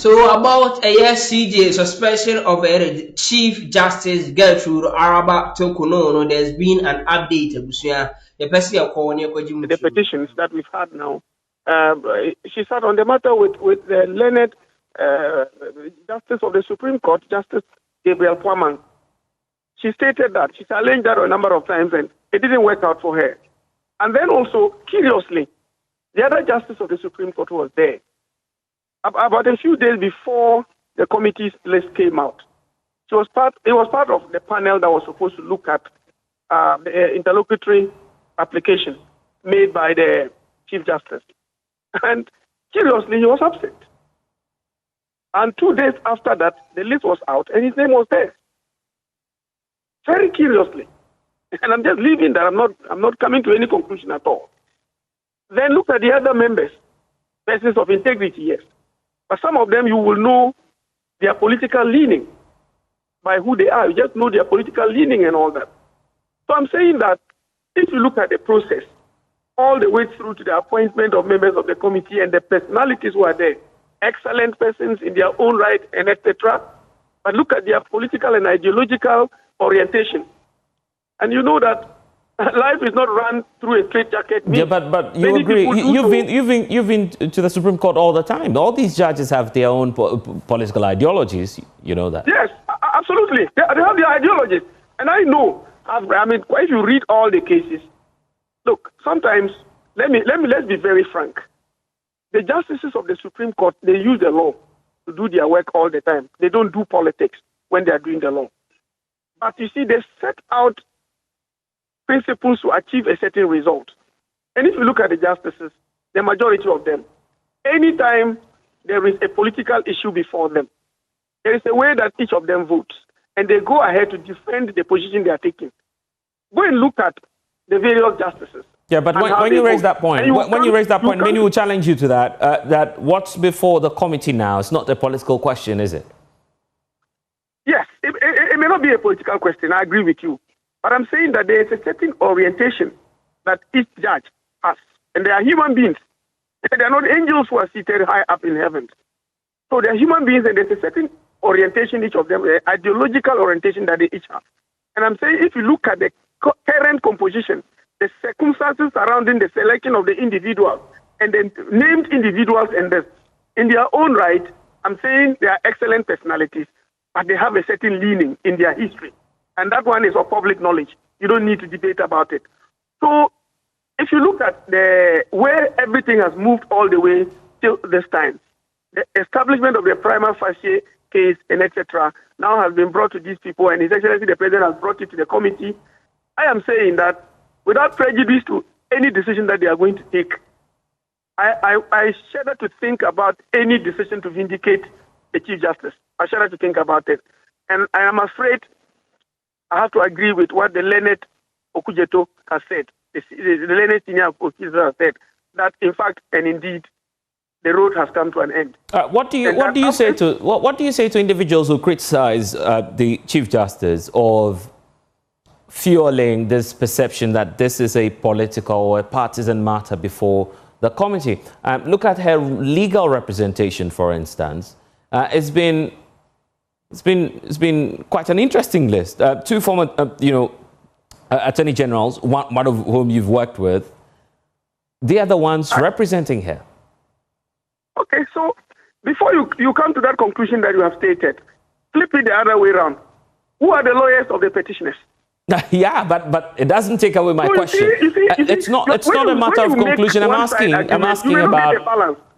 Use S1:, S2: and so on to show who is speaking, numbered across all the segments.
S1: So about a yes, CJ suspension of Chief Justice Gertrude Araba Torkornoo, there's been an update. The person
S2: The petitions that we've had now. She sat on the matter with the learned Justice of the Supreme Court, Justice Gabriel Pwaman. She stated that she challenged that a number of times and it didn't work out for her. And then also, curiously, the other Justice of the Supreme Court was there. About a few days before the committee's list came out, it was part of the panel that was supposed to look at the interlocutory application made by the Chief Justice. And curiously, he was absent. And 2 days after that, the list was out and his name was there. Very curiously. And I'm just leaving that. I'm not coming to any conclusion at all. Then look at the other members. Persons of integrity, yes. But some of them you will know their political leaning by who they are. You just know their political leaning and all that. So I'm saying that if you look at the process, all the way through to the appointment of members of the committee and the personalities who are there, excellent persons in their own right and etc. But look at their political and ideological orientation. And you know that life is not run through a straitjacket.
S3: Yeah, but you agree. You've been to the Supreme Court all the time. All these judges have their own political ideologies. You know that.
S2: Yes, absolutely. They have their ideologies, and I know. I mean, if you read all the cases, look. Sometimes let's be very frank. The justices of the Supreme Court, they use the law to do their work all the time. They don't do politics when they are doing the law. But you see, they set out principles to achieve a certain result. And if you look at the justices, the majority of them, anytime there is a political issue before them, there is a way that each of them votes, and they go ahead to defend the position they are taking. Go and look at the various justices.
S3: Yeah, but when you raise that point, many will challenge you to that. That what's before the committee now is not a political question, is it?
S2: Yes, it may not be a political question. I agree with you. But I'm saying that there is a certain orientation that each judge has. And they are human beings. They are not angels who are seated high up in heaven. So they are human beings and there's a certain orientation, each of them, ideological orientation that they each have. And I'm saying if you look at the current composition, the circumstances surrounding the selection of the individuals and the named individuals and in their own right, I'm saying they are excellent personalities, but they have a certain leaning in their history. And that one is of public knowledge. You don't need to debate about it. So if you look at where everything has moved all the way till this time, the establishment of the prima facie case and etc. now has been brought to these people, and His Excellency the President has brought it to the committee. I am saying that without prejudice to any decision that they are going to take, I shudder to think about any decision to vindicate the Chief Justice. I shudder to think about it. And I am afraid I have to agree with what the learned Okujeto has said. The learned senior Okujeto has said that, in fact, and indeed, the road has come to an end.
S3: What do you say to individuals who criticize the Chief Justice of fueling this perception that this is a political or a partisan matter before the committee? Look at her legal representation, for instance. It's been quite an interesting list. Two former, attorney generals, one of whom you've worked with. They are the ones representing her.
S2: Okay, so before you come to that conclusion that you have stated, flip it the other way around. Who are the lawyers of the petitioners?
S3: Yeah, but it doesn't take away my question. It's not a matter of conclusion. I'm asking about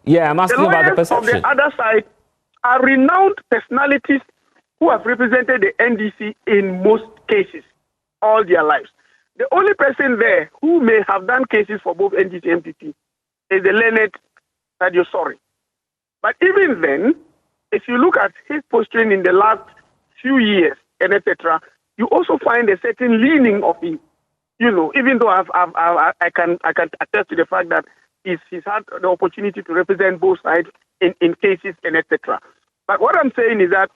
S3: the perception.
S2: On the other side are renowned personalities who have represented the NDC in most cases all their lives. The only person there who may have done cases for both NDC and MPP is the learned Sadio Sorry. But even then, if you look at his posturing in the last few years and etc., you also find a certain leaning of him. Even though I can attest to the fact that he's had the opportunity to represent both sides in cases and etc. But what I'm saying is that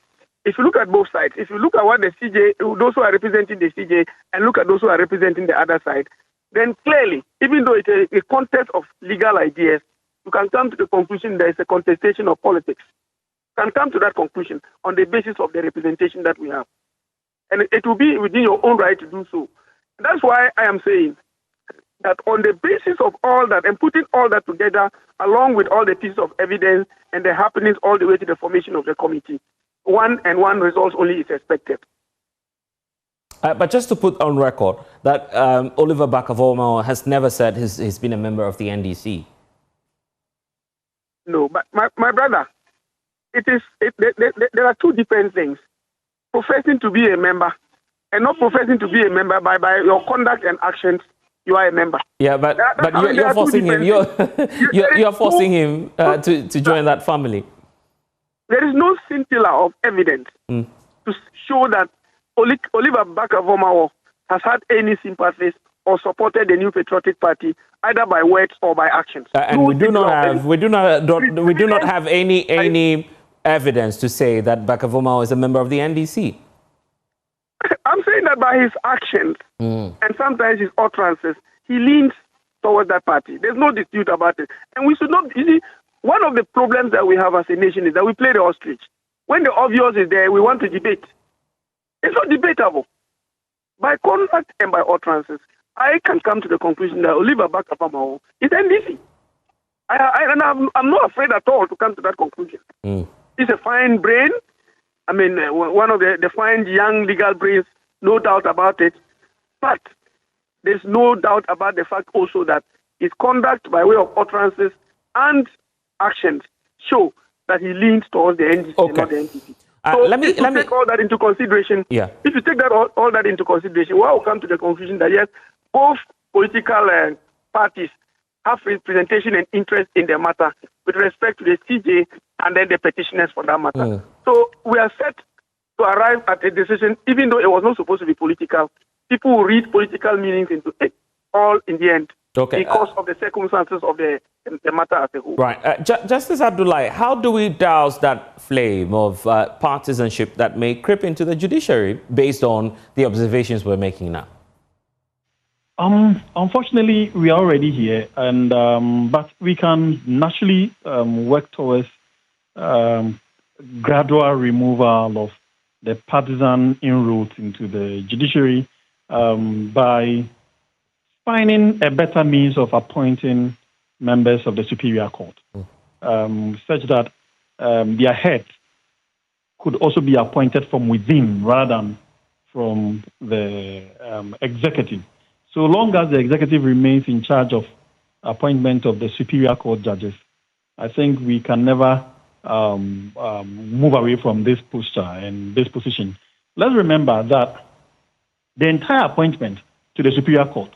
S2: if you look at both sides, if you look at what the CJ, those who are representing the CJ, and look at those who are representing the other side, then clearly, even though it's a contest of legal ideas, you can come to the conclusion there is a contestation of politics. can come to that conclusion on the basis of the representation that we have. And it will be within your own right to do so. That's why I am saying that on the basis of all that and putting all that together, along with all the pieces of evidence and the happenings all the way to the formation of the committee, one result only is expected.
S3: But just to put on record that Oliver Barker-Vormawor has never said he's been a member of the NDC.
S2: No, but my brother, there are two different things. Professing to be a member and not professing to be a member by your conduct and actions, you are a member.
S3: Yeah, but you're forcing him. You're forcing him to join that family.
S2: There is no scintilla of evidence to show that Oliver Barker-Vormawor has had any sympathies or supported the New Patriotic Party either by words or by actions.
S3: And we do not have any evidence to say that Barker-Vormawor is a member of the NDC.
S2: I'm saying that by his actions and sometimes his utterances, he leans towards that party. There's no dispute about it. And we should not, you see, one of the problems that we have as a nation is that we play the ostrich. When the obvious is there, we want to debate. It's not debatable. By conduct and by utterances, I can come to the conclusion that Oliver Barker-Vormawor is NDC. I'm not afraid at all to come to that conclusion. He's a fine brain. I mean, one of the fine young legal brains, no doubt about it. But there's no doubt about the fact also that his conduct by way of utterances and actions show that he leans towards the NDC and not the NDP. So let me take all that into consideration. Yeah. If you take that all that into consideration, we will come to the conclusion that yes, both political parties have representation and interest in the matter with respect to the CJ and then the petitioners for that matter. So we are set to arrive at a decision, even though it was not supposed to be political. People will read political meanings into it all in the end because of the circumstances of the matter as a whole.
S3: Right. Justice Abdullahi, how do we douse that flame of partisanship that may creep into the judiciary based on the observations we're making now?
S4: Unfortunately, we are already here, and but we can naturally work towards gradual removal of the partisan inroads into the judiciary by finding a better means of appointing members of the Superior Court, such that their head could also be appointed from within rather than from the executive. So long as the executive remains in charge of appointment of the Superior Court judges, I think we can never move away from this posture and this position. Let's remember that the entire appointment to the Superior Court,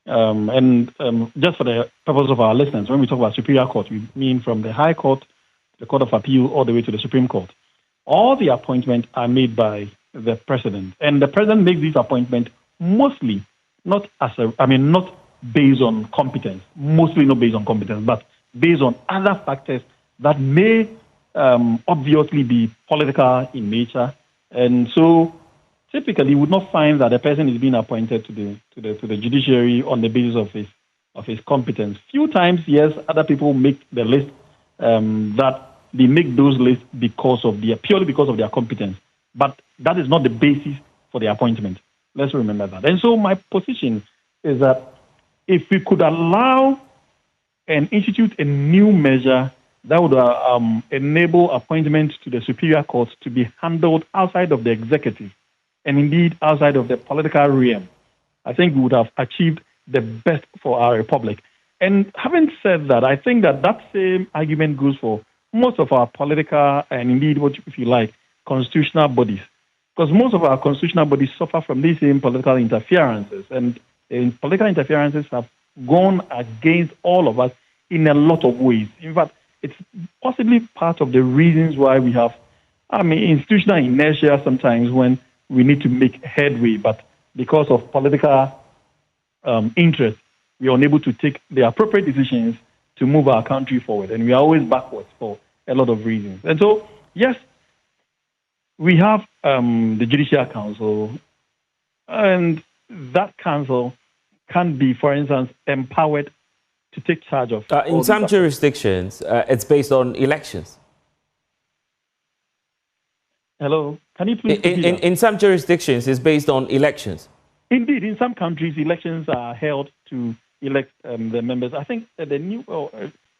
S4: and just for the purpose of our listeners, when we talk about Superior Court, we mean from the High Court, the Court of Appeal, all the way to the Supreme Court. All the appointments are made by the President, and the President makes these appointments mostly not based on competence, mostly not based on competence, but based on other factors that may obviously be political in nature. And so typically you would not find that a person is being appointed to the judiciary on the basis of his competence. Few times, yes, other people make the list that they make those lists purely because of their competence. But that is not the basis for the appointment. Let's remember that. And so my position is that if we could allow and institute a new measure that would enable appointment to the Superior Court to be handled outside of the executive and indeed outside of the political realm, I think we would have achieved the best for our republic. And having said that, I think that same argument goes for most of our political and indeed, if you like, constitutional bodies. Because most of our constitutional bodies suffer from these same political interferences, and political interferences have gone against all of us in a lot of ways. In fact, it's possibly part of the reasons why we have, institutional inertia sometimes when we need to make headway, but because of political interest, we are unable to take the appropriate decisions to move our country forward, and we are always backwards for a lot of reasons. And so, yes, we have the Judicial Council, and that council can be, for instance, empowered to take charge of.
S3: In some jurisdictions, it's based on elections.
S4: Hello, can you please repeat that?
S3: In some jurisdictions, it's based on elections.
S4: Indeed, in some countries, elections are held to elect the members. I think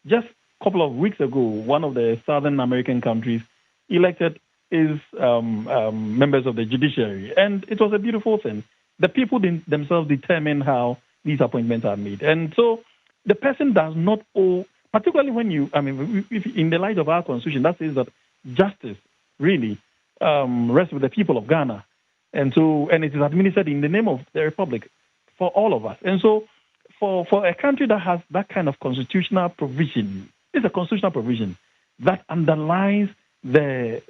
S4: just a couple of weeks ago, one of the Southern American countries elected his members of the judiciary, and it was a beautiful thing. The people themselves determine how these appointments are made, and so the person does not owe. Particularly when if in the light of our constitution, that says that justice really rests with the people of Ghana, and it is administered in the name of the republic for all of us. And so, for a country that has that kind of constitutional provision, it's a constitutional provision that underlies the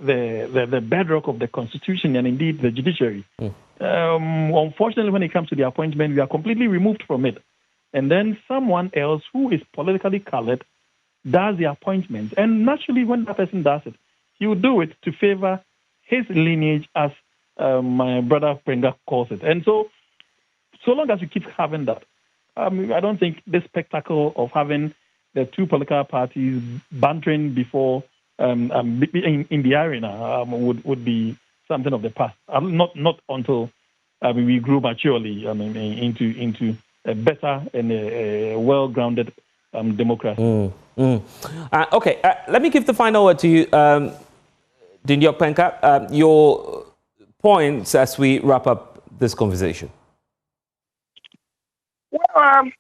S4: bedrock of the constitution and indeed the judiciary. Unfortunately, when it comes to the appointment, we are completely removed from it. And then someone else who is politically colored does the appointment. And naturally, when that person does it, he will do it to favor his lineage, as my brother Prenga calls it. And so long as we keep having that, I don't think the spectacle of having the two political parties bantering before in the arena would be something of the past. Not until we grew maturely into a better and a well-grounded democracy.
S3: Okay, let me give the final word to you, Dindiok Penka. Your points as we wrap up this conversation.
S2: Well,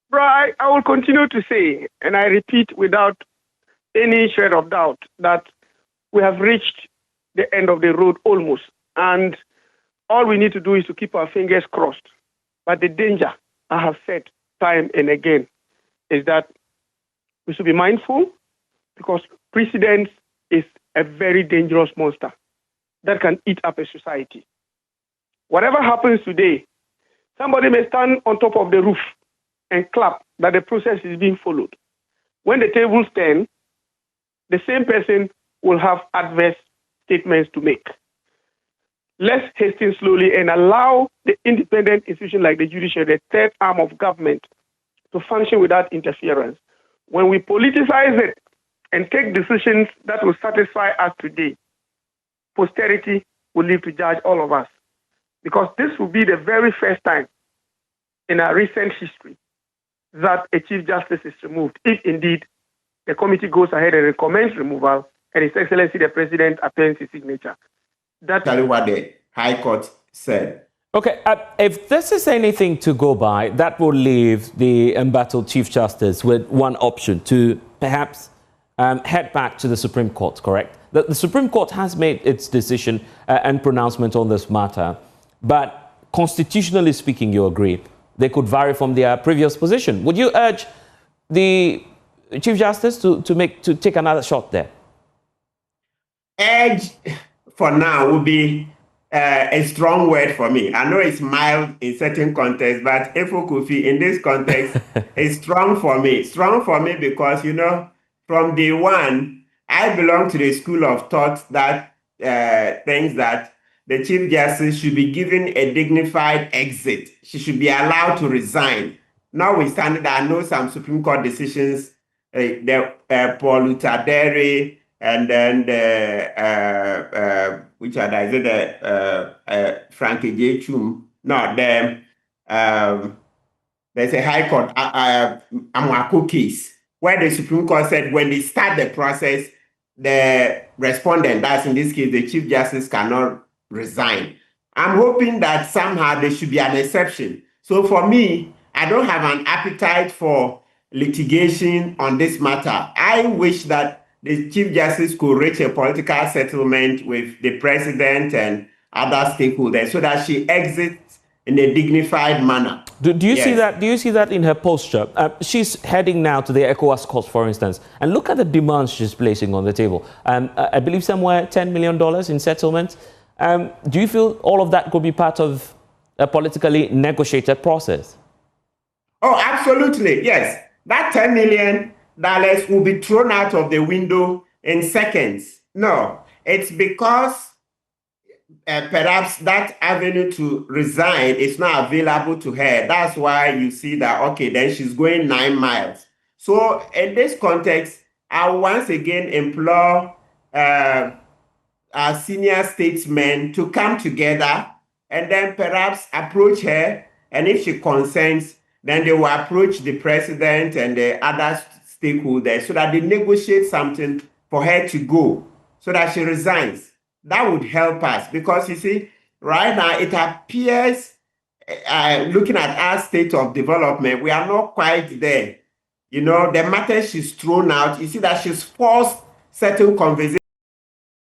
S2: bro, I will continue to say, and I repeat without any shred of doubt, that we have reached the end of the road almost. And all we need to do is to keep our fingers crossed. But the danger, I have said time and again, is that we should be mindful, because precedence is a very dangerous monster that can eat up a society. Whatever happens today, somebody may stand on top of the roof and clap that the process is being followed. When the tables turn, the same person will have adverse statements to make. Let's hasten slowly and allow the independent institution like the judiciary, the third arm of government, to function without interference. When we politicize it and take decisions that will satisfy us today, posterity will live to judge all of us. Because this will be the very first time in our recent history that a Chief Justice is removed, if indeed the committee goes ahead and recommends removal and His Excellency the President appends his signature. That's
S5: what the High Court said.
S3: Okay, if this is anything to go by, that will leave the embattled Chief Justice with one option: to perhaps head back to the Supreme Court, correct? The Supreme Court has made its decision and pronouncement on this matter, but constitutionally speaking, you agree, they could vary from their previous position. Would you urge the Chief Justice to take another shot there?
S5: Urge, for now, would be a strong word for me. I know it's mild in certain contexts, but Efo Kofi, in this context, is strong for me. Strong for me because, from day one, I belong to the school of thought that thinks that the Chief Justice should be given a dignified exit. She should be allowed to resign. Notwithstanding that I know some Supreme Court decisions, Paul Lutadere, and then which are the Frankie J. Chum. No, there's a High Court Amwako case where the Supreme Court said when they start the process, the respondent, that's in this case the Chief Justice, cannot resign. I'm hoping that somehow there should be an exception. So for me, I don't have an appetite for litigation on this matter. I wish that the Chief Justice could reach a political settlement with the President and other stakeholders so that she exits in a dignified manner.
S3: Do you see that? Do you see that in her posture? She's heading now to the ECOWAS court, for instance, and look at the demands she's placing on the table. I believe somewhere $10 million in settlement. Do you feel all of that could be part of a politically negotiated process?
S5: Oh, absolutely, yes. That $10 million will be thrown out of the window in seconds. No, it's because perhaps that avenue to resign is not available to her. That's why you see that, okay, then she's going 9 miles. So in this context, I once again implore senior statesmen to come together and then perhaps approach her. And if she consents, then they will approach the president and the other stakeholders so that they negotiate something for her to go, so that she resigns. That would help us, because you see, right now it appears, looking at our state of development, we are not quite there. You know, the matter she's thrown out, you see that she's forced certain conversations